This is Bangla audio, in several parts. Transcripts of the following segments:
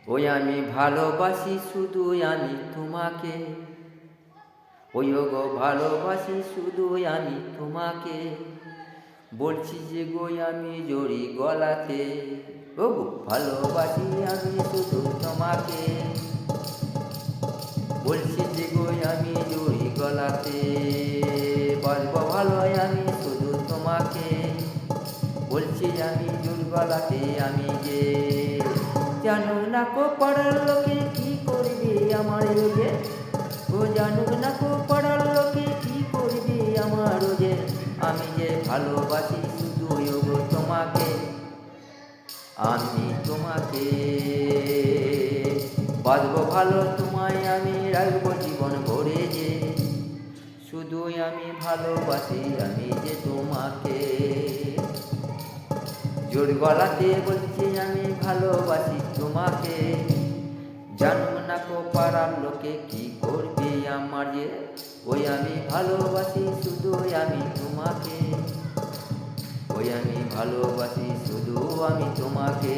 ওই আমি ভালোবাসি শুধু আমি তোমাকে, ওই গো ভালোবাসি শুধু আমি তোমাকে, বলছি যে গো আমি জড়ি গলাতে, ও গো ভালোবাসি আমি শুধু তোমাকে, বলছি যে গো আমি জড়ি গলাতে, বাসবো ভালো আমি শুধু তোমাকে, বলছি আমি জড়ি গলাতে আমি যে, জানো না কো পাড়ার লোকে কি করবে আমার রোজে, ও জানুক না কো পাড়ার লোকে কি করবে আমার রোজে, আমি যে ভালোবাসি শুধু গো তোমাকে, আমি তোমাকে, বাসবো ভালো তোমায় আমি রাখবো জীবন ভরে যে, শুধু আমি ভালোবাসি আমি যে তোমাকে, জোর গলাতে বলছি আমি ভালোবাসি তোমাকে, জানুক না কো পাড়ার লোকে কি করবে আমার যে, ওই আমি ভালোবাসি শুধু আমি তোমাকে, ওই আমি ভালোবাসি শুধু আমি তোমাকে,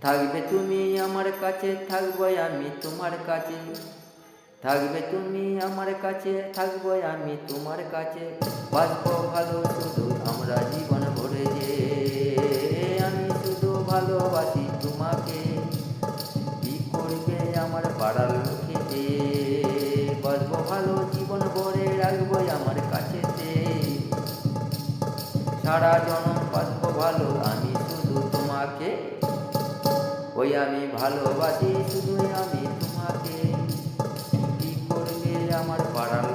থাকবে তুমি আমার কাছে থাকবো আমি তোমার কাছে, থাকবে তুমি আমার কাছে থাকবো আমি তোমার কাছে, বাঁচবো ভালো শুধু আমরা জীবন ভরে যে, আমি শুধু ভালোবাসি তোমাকে, কি করবে আমার পাড়ার লোকে যে, বাঁচবো ভালো জীবন ভরে রাখবো আমার কাছেতে, সারা জনম বাঁচবো ভালো আমি শুধু তোমাকে, ওই আমি ভালোবাসি শুধু আমি তোমাকে, কি করবে আমার পাড়ার